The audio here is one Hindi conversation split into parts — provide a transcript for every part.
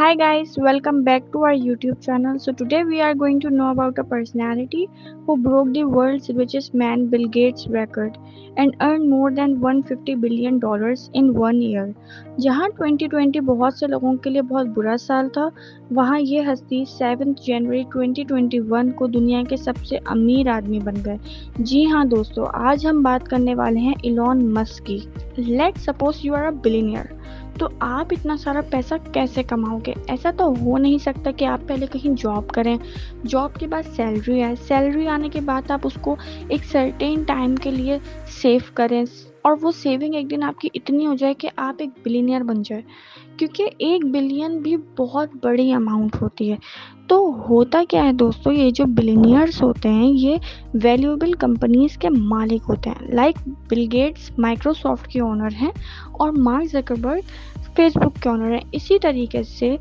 Hi guys, welcome back to our YouTube channel. So today we are going to know about a personality who broke the world's richest man Bill Gates record and earned more than 150 billion dollars in 1 year. जहां 2020 बहुत से लोगों के लिए बहुत बुरा साल था, वहां ये हस्ती 7 जनवरी 2021 को दुनिया के सबसे अमीर आदमी बन गए। जी हाँ दोस्तों, आज हम बात करने वाले हैं इलॉन मस्क की। Let's suppose you are a billionaire. तो आप इतना सारा पैसा कैसे कमाओगे? ऐसा तो हो नहीं सकता कि आप पहले कहीं जॉब करें, जॉब के बाद सैलरी आए, सैलरी आने के बाद आप उसको एक सर्टेन टाइम के लिए सेव करें और वो सेविंग एक दिन आपकी इतनी हो जाए कि आप एक बिलियनियर बन जाए, क्योंकि 1 बिलियन भी बहुत बड़ी अमाउंट होती है। तो होता क्या है दोस्तों, ये जो बिलियनियर्स होते हैं ये वैल्यूएबल कंपनीज के मालिक होते हैं। लाइक बिल गेट्स माइक्रोसॉफ्ट के ओनर हैं और मार्क जकरबर्ग फेसबुक के ओनर हैं। इसी तरीके से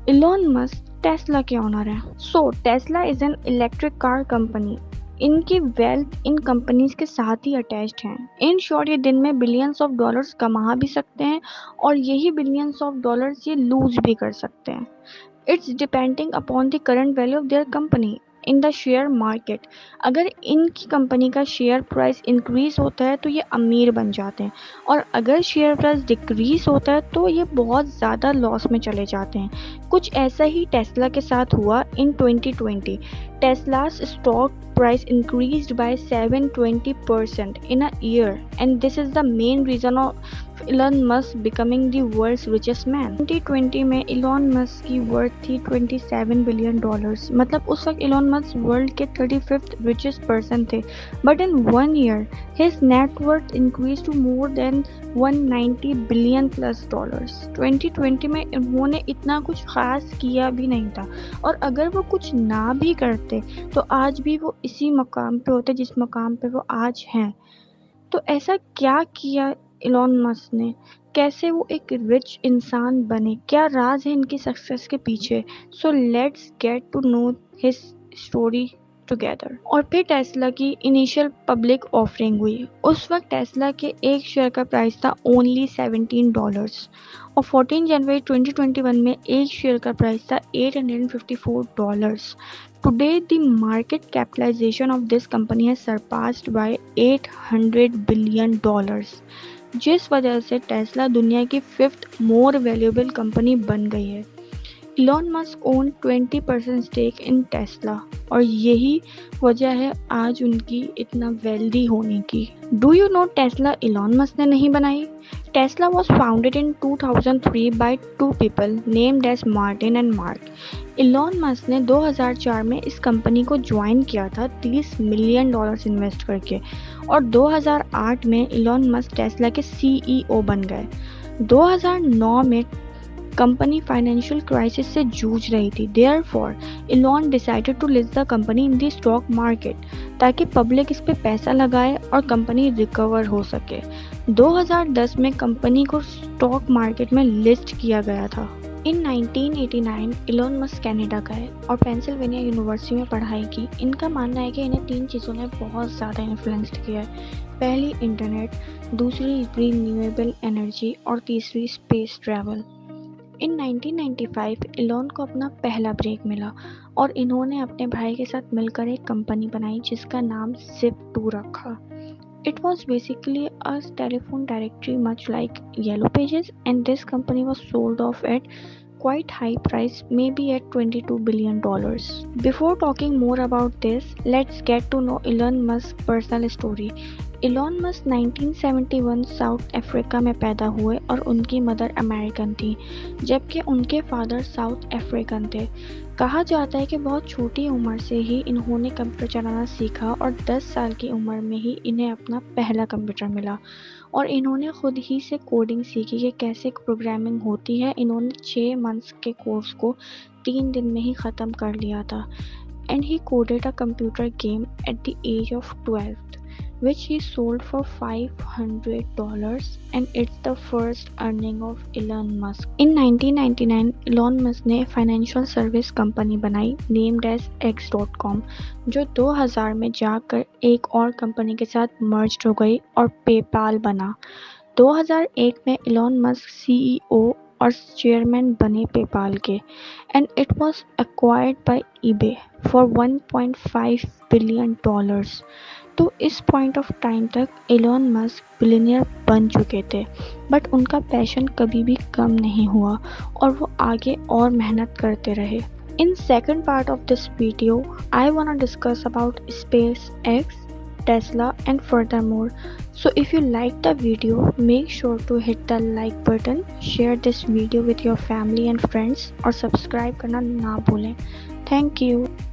इलॉन मस्क टेस्ला के ओनर हैं। So Tesla is an electric car company. इनकी वेल्थ इन कंपनीज के साथ ही अटैच्ड है। इन शॉर्ट ये दिन में बिलियंस ऑफ डॉलर्स कमा भी सकते हैं और यही बिलियंस ऑफ डॉलर्स ये लूज भी कर सकते हैं। It's depending upon the current value of their company in the share market. अगर इनकी कंपनी का शेयर प्राइस इंक्रीज होता है तो ये अमीर बन जाते हैं, और अगर शेयर प्राइस डिक्रीज होता है तो ये बहुत ज़्यादा लॉस में चले जाते हैं। कुछ ऐसा ही टेस्ला के साथ हुआ इन 2020। टेस्ला's stock price increased by 720% in a year, and this is the main reason of Elon Musk becoming the world's richest man. 2020 में Elon Musk की वर्थ थी 27 बिलियन डॉलर्स। मतलब उस वक्त Elon Musk वर्ल्ड के 35th richest person थे। But in 1 year, his net worth increased to more than 190 billion plus dollars. 2020 में उन्होंने इतना कुछ खास किया भी नहीं था, और अगर वो कुछ ना भी करते तो आज भी वो इसी मकाम पे होते जिस मकाम पे वो आज हैं। तो ऐसा क्या किया इलॉन मस्क ने? कैसे वो एक रिच इंसान बने? क्या राज है इनकी सक्सेस के पीछे? So let's get to know his story together. और फिर टेस्ला की इनिशियल पब्लिक ऑफरिंग हुई। उस वक्त टेस्ला के एक शेयर का प्राइस था ओनली $17, और 14 जनवरी 2021 में एक शेयर का प्राइस था $854। Today, the market capitalization of this company has surpassed by $800 billion, जिस वजह से टेस्ला दुनिया की 5th मोर वैल्यूएबल कंपनी बन गई है। Elon Musk own 20% stake in Tesla, और यही वजह है आज उनकी इतना वेल्दी होने की। Do you know Tesla Elon Musk ने नहीं बनाई? Tesla was founded in 2003 by two people named as Martin and Mark. Elon Musk ने 2004 में इस कंपनी को ज्वाइन किया था $30 मिलियन इन्वेस्ट करके, और 2008 में इलॉन मस्क टेस्ला के CEO बन गए। 2009 में कंपनी फाइनेंशियल क्राइसिस से जूझ रही थी। Therefore Elon decided to list the company in the stock market, ताकि पब्लिक इस पे पैसा लगाए और कंपनी रिकवर हो सके। 2010 में कंपनी को स्टॉक मार्केट में लिस्ट किया गया था। इन 1989 इलॉन मस्क कनाडा गए और पेंसिल्वेनिया यूनिवर्सिटी में पढ़ाई की। इनका मानना है कि इन्हें 3 चीज़ों ने बहुत ज़्यादा इन्फ्लुएंस्ड किया है। पहली इंटरनेट, दूसरी रिन्यूएबल एनर्जी और तीसरी स्पेस ट्रैवल। इन 1995 इलॉन को अपना पहला ब्रेक मिला और इन्होंने अपने भाई के साथ मिलकर एक कंपनी बनाई जिसका नाम Zip2 रखा। It was basically a telephone directory much like Yellow Pages, and this company was sold off at quite high price, maybe at $22 billion. Before talking more about this, let's get to know Elon Musk's personal story. Elon Musk 1971 south Africa में पैदा हुए और उनकी मदर अमेरिकन थी, जबकि उनके फादर साउथ अफ्रीकन थे। कहा जाता है कि बहुत छोटी उम्र से ही इन्होंने कंप्यूटर चलाना सीखा और 10 साल की उम्र में ही इन्हें अपना पहला कंप्यूटर मिला, और इन्होंने खुद ही से कोडिंग सीखी कि कैसे प्रोग्रामिंग होती है। इन्होंने 6 मंथ्स के कोर्स को 3 दिन में ही ख़त्म कर लिया था। And he coded a computer game at the age of 12, which he sold for $500, and it's the first earning of Elon Musk. In 1999, Elon Musk ने फाइनेंशियल सर्विस कंपनी बनाई named as X.com, जो 2000 में जाकर एक और कंपनी के साथ मर्ज हो गई और पेपाल बना। 2001 में इलॉन मस्क CEO और चेयरमैन बने पेपाल के and it was acquired by eBay for 1.5 billion dollars. तो इस पॉइंट ऑफ टाइम तक एलोन मस्क बिलियनियर बन चुके थे, बट उनका पैशन कभी भी कम नहीं हुआ और वो आगे और मेहनत करते रहे। In second part of this video, I wanna discuss about SpaceX, Tesla and furthermore. So if you like the video, make sure to hit the like button, share this video with your family and friends और subscribe करना ना भूलें। Thank you.